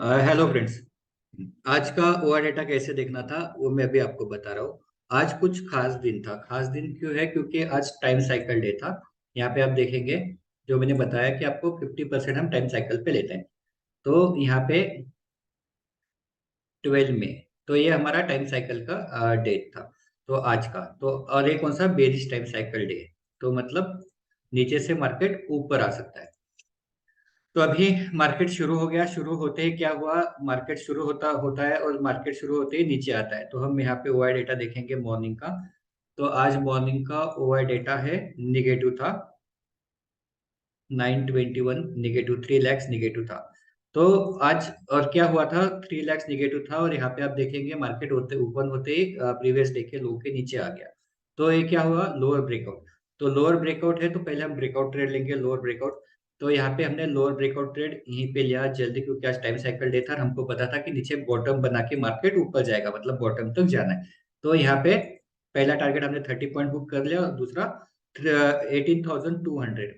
Hello friends. आज का OR data कैसे देखना था वो मैं अभी आपको बता रहा हूँ। आज कुछ खास दिन था। खास दिन क्यों है? क्योंकि आज टाइम साइकिल डे था। यहाँ पे आप देखेंगे, जो मैंने बताया कि आपको 50% हम टाइम साइकिल पे लेते हैं। तो यहाँ पे 12 मई, तो ये हमारा टाइम साइकिल का डेट था। तो आज का तो, और ये कौन सा बेरिश टाइम साइकिल डे है। तो मतलब नीचे से मार्केट ऊपर आ सकता है। तो अभी मार्केट शुरू हो गया। शुरू होते ही क्या हुआ? मार्केट शुरू होता होता है और मार्केट शुरू होते ही नीचे आता है। तो हम यहाँ पे ओआई डेटा देखेंगे मॉर्निंग का। तो आज मॉर्निंग का ओआई डेटा है, निगेटिव था। 921 निगेटिव, 3 लाख निगेटिव था। तो आज और क्या हुआ था? 3 लाख निगेटिव था और यहाँ पे आप देखेंगे मार्केट होते ओपन होते ही प्रीवियस डे के लो के नीचे आ गया। तो ये क्या हुआ? Lower breakout. तो लोअर ब्रेकआउट है तो पहले हम ब्रेकआउट ट्रेड लेंगे, लोअर ब्रेकआउट। तो यहाँ पे हमने लोअर ब्रेकआउट ट्रेड यहीं पे लिया जल्दी, क्योंकि आज टाइम साइकिल डे था और हमको पता था कि नीचे बॉटम बना के मार्केट ऊपर जाएगा, मतलब बॉटम तक जाना है। तो यहाँ पे पहला टारगेट हमने 30 पॉइंट बुक कर लिया और दूसरा 18,200,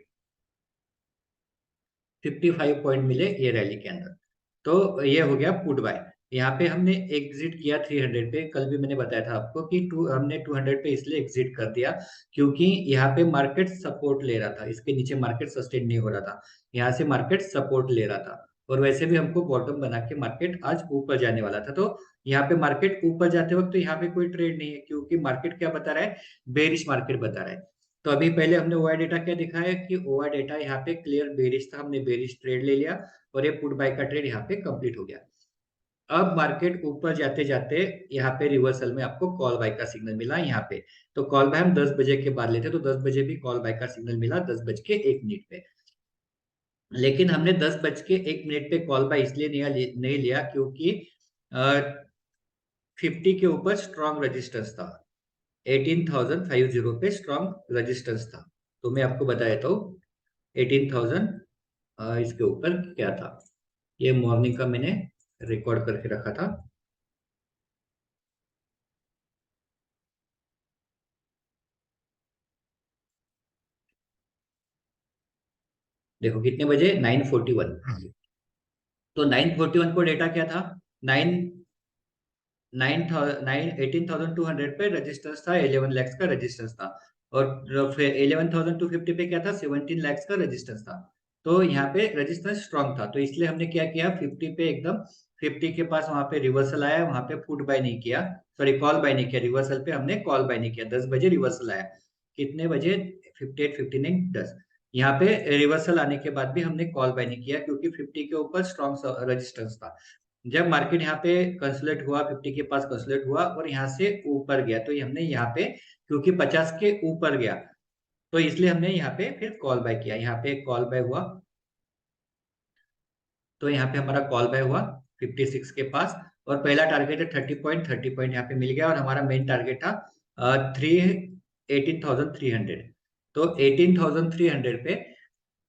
55 पॉइंट मिले ये रैली के अंदर। तो ये हो गया पुट बाय। यहाँ पे हमने एग्जिट किया 300 पे। कल भी मैंने बताया था आपको कि हमने 200 पे इसलिए एग्जिट कर दिया क्योंकि यहाँ पे मार्केट सपोर्ट ले रहा था। इसके नीचे मार्केट सस्टेन नहीं हो रहा था। यहाँ से मार्केट सपोर्ट ले रहा था और वैसे भी हमको बॉटम बना के मार्केट आज ऊपर जाने वाला था। तो यहाँ पे मार्केट ऊपर जाते वक्त तो यहाँ पे कोई ट्रेड नहीं है, क्योंकि मार्केट क्या बता रहा है? बेरिश मार्केट बता रहा है। तो अभी पहले हमने ओआई डेटा क्या दिखाया कि ओआई डेटा यहाँ पे क्लियर बेरिश था, हमने बेरिश ट्रेड ले लिया और ये पुट बाय का ट्रेड यहाँ पे कंप्लीट हो गया। अब मार्केट ऊपर जाते जाते यहाँ पे रिवर्सल में आपको कॉल बाय का सिग्नल मिला यहाँ पे। तो कॉल बाय हम 10 बजे के बाद लेते, तो 10 बजे भी कॉल बाय का सिग्नल मिला 10 बज के 1 मिनट पे। लेकिन हमने 10 बज के 1 मिनट पे कॉल बाय इसलिए नहीं लिया क्योंकि 50 के ऊपर स्ट्रॉन्ग रेजिस्टेंस था। 18,050 पे स्ट्रॉन्ग रेजिस्टेंस था। तो मैं आपको बता देता हूँ 18,000 इसके ऊपर क्या था। ये मॉर्निंग का मैंने रिकॉर्ड करके रखा था। देखो कितने बजे, 9:41। तो 9:41 को डेटा क्या था? नाइन 18,200 पे रेजिस्टेंस था, 11 लाख का रेजिस्टेंस था। और फिर 11,250 पे क्या था? 17 लाख का रेजिस्टेंस था। तो यहाँ पे रेजिस्टेंस स्ट्रांग था, तो इसलिए हमने क्या किया, 50 पे एकदम 50 के पास वहां पे रिवर्सल आया, वहां पे पुट बाय नहीं किया, सॉरी कॉल बाय नहीं किया। रिवर्सल पे हमने कॉल बाय नहीं किया। 10 बजे रिवर्सल आया। कितने बजे? 58, 59, 10। यहाँ पे रिवर्सल आने के बाद भी हमने कॉल बाय नहीं किया क्योंकि 50 के ऊपर स्ट्रॉन्ग रेजिस्टेंस था। जब मार्केट यहाँ पे कंसोलिडेट हुआ, 50 के पास कंसोलिडेट हुआ और यहाँ से ऊपर गया, तो हमने यहाँ पे क्योंकि 50 के ऊपर गया तो इसलिए हमने यहाँ पे फिर कॉल बाय किया। यहाँ पे कॉल बाय हुआ, तो यहाँ पे हमारा कॉल बाय हुआ 56 के पास। और पहला टारगेट है 30 पॉइंट, 30 पॉइंट यहाँ पे मिल गया और हमारा मेन टारगेट था थ्री 18,300। तो 18,300 पे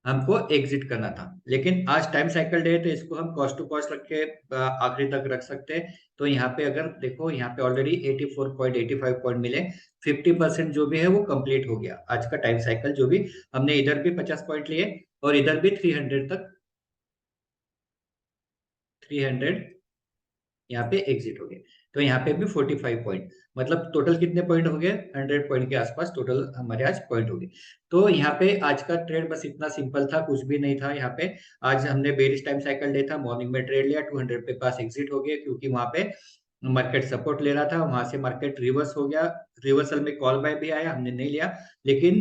हमको एग्जिट करना था। लेकिन आज टाइम साइकिल डे है तो इसको हम कॉस्ट टू कॉस्ट रख के आखिरी तक रख सकते हैं। तो यहाँ पे अगर देखो, यहाँ पे ऑलरेडी 84 पॉइंट, 85 पॉइंट मिले। 50% जो भी है वो कंप्लीट हो गया आज का टाइम साइकिल। जो भी हमने इधर भी 50 पॉइंट लिए और इधर भी 300 तक, 300 यहाँ पे एग्जिट हो गए। तो यहाँ पे भी 45 पॉइंट, मतलब टोटल कितने पॉइंट हो गए? 100 पॉइंट के आसपास टोटल हमारे आज पॉइंट हो गए। तो यहाँ पे आज का ट्रेड बस इतना सिंपल था, कुछ भी नहीं था यहाँ पे। आज हमने बेरिश टाइम साइकिल डे था, मॉर्निंग में ट्रेड लिया, 200 पे पास एग्जिट हो गया क्योंकि वहां पे मार्केट सपोर्ट ले रहा था, वहां से मार्केट रिवर्स हो गया। रिवर्सल में कॉल बाय भी आया, हमने नहीं लिया। लेकिन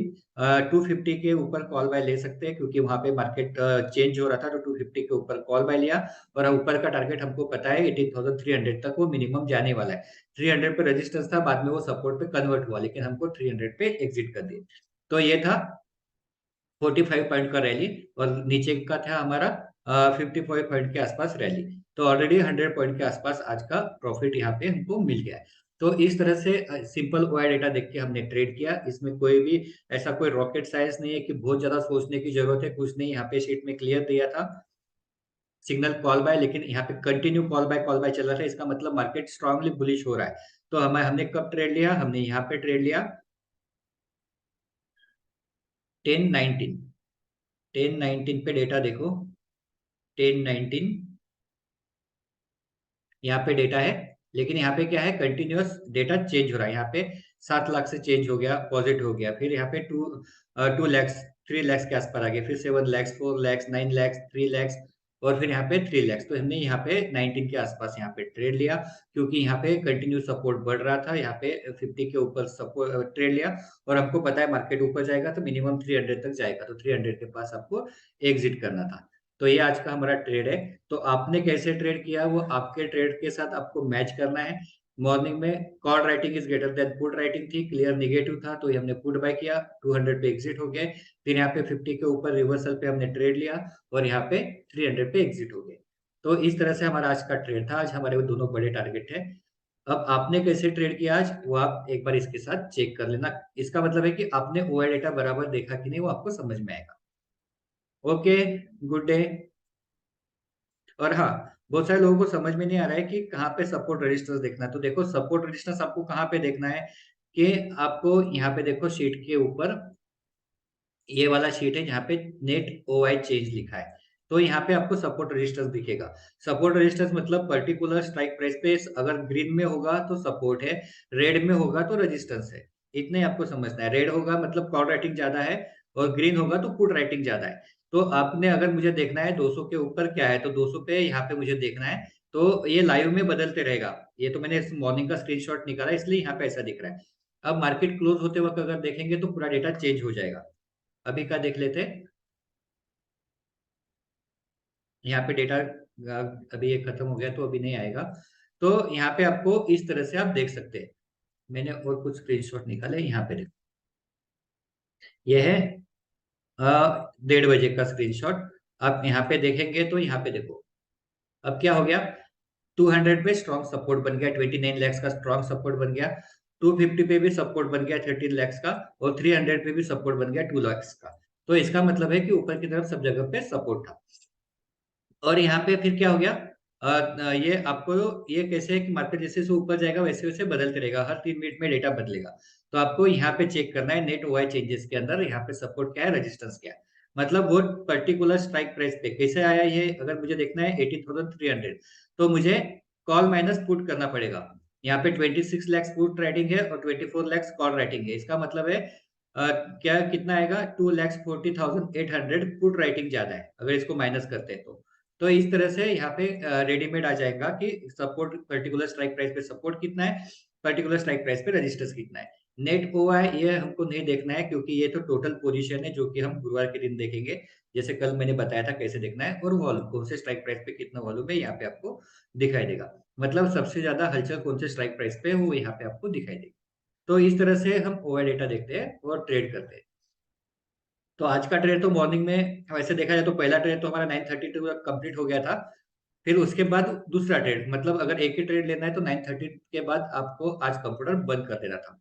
250 के ऊपर कॉल बाय ले सकते हैं क्योंकि वहां पे मार्केट चेंज हो रहा था, तो 250 के ऊपर कॉल बाय लिया। और ऊपर का टारगेट हमको पता है 18,300 तक वो मिनिमम जाने वाला है। 300 पे रेजिस्टेंस था, बाद में वो सपोर्ट पे कन्वर्ट हुआ, लेकिन हमको 300 पे एग्जिट कर दिया। तो ये था 45 पॉइंट का रैली। और नीचे का था हमारा 55 पॉइंट के आसपास रैली। तो ऑलरेडी 100 पॉइंट के आसपास आज का प्रॉफिट यहाँ पे हमको मिल गया है। तो इस तरह से सिंपल ओआई डेटा देख के हमने ट्रेड किया। इसमें कोई भी ऐसा कोई रॉकेट साइंस नहीं है कि बहुत ज्यादा सोचने की जरूरत है, कुछ नहीं। यहाँ पे शीट में क्लियर दिया था सिग्नल कॉल बाय, लेकिन यहाँ पे कंटिन्यू कॉल बाय चल रहा था, इसका मतलब मार्केट स्ट्रांगली बुलिश हो रहा है। तो हमने कब ट्रेड लिया? हमने यहाँ पे ट्रेड लिया 10:19। 10:19 पे डेटा देखो, 10:19 यहाँ पे डेटा है, लेकिन यहाँ पे क्या है, कंटिन्यूअस डेटा चेंज हो रहा है। यहाँ पे 7 लाख से चेंज हो गया, पॉजिटिव हो गया, फिर यहाँ पे 2 लैक्स, 3 लैक्स के आसपास आ गया, फिर 7 लैक्स, 4 लैक्स, 9 लैक्स, 3 लैक्स, और फिर यहाँ पे 3 लैक्स। तो हमने यहाँ पे 19 के आसपास यहाँ पे ट्रेड लिया, क्योंकि यहाँ पे कंटिन्यू सपोर्ट बढ़ रहा था। यहाँ पे 50 के ऊपर सपोर्ट ट्रेड लिया, और हमको पता है मार्केट ऊपर जाएगा तो मिनिमम 300 तक जाएगा, तो 300 के पास आपको एग्जिट करना था। तो ये आज का हमारा ट्रेड है। तो आपने कैसे ट्रेड किया वो आपके ट्रेड के साथ आपको मैच करना है। मॉर्निंग में call writing is greater than put writing थी, क्लियर निगेटिव था, तो ये हमने पुट बाय किया, 200 पे एग्जिट हो गए। फिर यहाँ पे 50 के ऊपर रिवर्सल पे हमने ट्रेड लिया, और यहाँ पे 300 पे एग्जिट हो गए। तो इस तरह से हमारा आज का ट्रेड था। आज हमारे वो दोनों बड़े टारगेट है। अब आपने कैसे ट्रेड किया आज, वो आप एक बार इसके साथ चेक कर लेना। इसका मतलब है कि आपने ओआई डेटा बराबर देखा कि नहीं, वो आपको समझ में आएगा। Okay, good day. और हाँ, बहुत सारे लोगों को समझ में नहीं आ रहा है कि कहाँ पे सपोर्ट रेजिस्टेंस देखना है। तो देखो, सपोर्ट रेजिस्टेंस आपको कहाँ पे देखना है, कि आपको यहाँ पे देखो शीट के ऊपर, ये वाला शीट है जहाँ पे नेट ओआई चेंज लिखा है। तो यहाँ पे आपको सपोर्ट रेजिस्टेंस दिखेगा। सपोर्ट रेजिस्टेंस मतलब पर्टिकुलर स्ट्राइक प्राइस पे अगर ग्रीन में होगा तो सपोर्ट है, रेड में होगा तो रेजिस्टेंस है। इतने आपको समझना है। रेड होगा मतलब कॉल राइटिंग ज्यादा है, और ग्रीन होगा तो पुट राइटिंग ज्यादा है। तो आपने अगर मुझे देखना है 200 के ऊपर क्या है, तो 200 पे यहाँ पे मुझे देखना है। तो ये लाइव में बदलते रहेगा। ये तो मैंने मॉर्निंग का स्क्रीनशॉट निकाला, इसलिए यहाँ पे ऐसा दिख रहा है। अब मार्केट क्लोज होते वक्त अगर देखेंगे तो पूरा डेटा चेंज हो जाएगा। अभी का देख लेते हैं। यहाँ पे डेटा अभी ये खत्म हो गया तो अभी नहीं आएगा। तो यहाँ पे आपको इस तरह से आप देख सकते हैं। मैंने और कुछ स्क्रीनशॉट निकाले, यहाँ पे देखो। ये है 1:30 बजे का स्क्रीनशॉट। आप यहाँ पे देखेंगे तो यहाँ पे देखो, अब क्या हो गया, 200 पे स्ट्रॉन्ग सपोर्ट बन गया, 29 लैक्स का स्ट्रॉन्ग सपोर्ट बन गया, 250 पे भी सपोर्ट बन गया 13 लैक्स का, और 300 पे भी सपोर्ट बन गया 2 लैक्स का। तो इसका मतलब है कि ऊपर की तरफ सब जगह पे सपोर्ट था। और यहाँ पे फिर क्या हो गया, ये आपको, ये कैसे है कि मार्केट जैसे जैसे ऊपर जाएगा वैसे वैसे बदलते रहेगा, हर 3 मिनट में डेटा बदलेगा। तो आपको यहाँ पे चेक करना है नेट ओआई चेंजेस के अंदर, यहाँ पे सपोर्ट क्या है, रेजिस्टेंस क्या है। मतलब वो पर्टिकुलर स्ट्राइक प्राइस पे कैसे आया ये अगर मुझे देखना है 18,300, तो मुझे कॉल माइनस पुट करना पड़ेगा। यहाँ पे 26 लैक्स पुट राइटिंग है और 24 लैक्स कॉल राइटिंग है। इसका मतलब है क्या कितना आएगा, 2,40,800 पुट राइटिंग ज्यादा है अगर इसको माइनस करते हैं तो। तो इस तरह से यहाँ पे रेडीमेड आ जाएगा कि सपोर्ट पर्टिकुलर स्ट्राइक प्राइस पे सपोर्ट कितना है, पर्टिकुलर स्ट्राइक प्राइस पे रेजिस्टेंस कितना है। नेट ओआई ये हमको नहीं देखना है, क्योंकि ये तो टोटल पोजीशन है जो कि हम गुरुवार के दिन देखेंगे। जैसे कल मैंने बताया था कैसे देखना है, और वॉल्यूम कौन से स्ट्राइक प्राइस पे कितना वॉल्यूम है यहाँ पे आपको दिखाई देगा। मतलब सबसे ज्यादा हलचल कौन से स्ट्राइक प्राइस पे है वो यहाँ पे आपको दिखाई देगी। तो इस तरह से हम ओआई डेटा देखते हैं और ट्रेड करते हैं। तो आज का ट्रेड तो मॉर्निंग में वैसे देखा जाए तो पहला ट्रेड तो हमारा 9:32 तक कंप्लीट हो गया था। फिर उसके बाद दूसरा ट्रेड, मतलब अगर एक ही ट्रेड लेना है तो 9:30 के बाद आपको आज कंप्यूटर बंद कर देना था।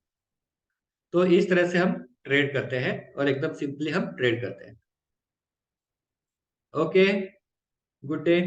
तो इस तरह से हम ट्रेड करते हैं, और एकदम सिंपली हम ट्रेड करते हैं। Okay, good day.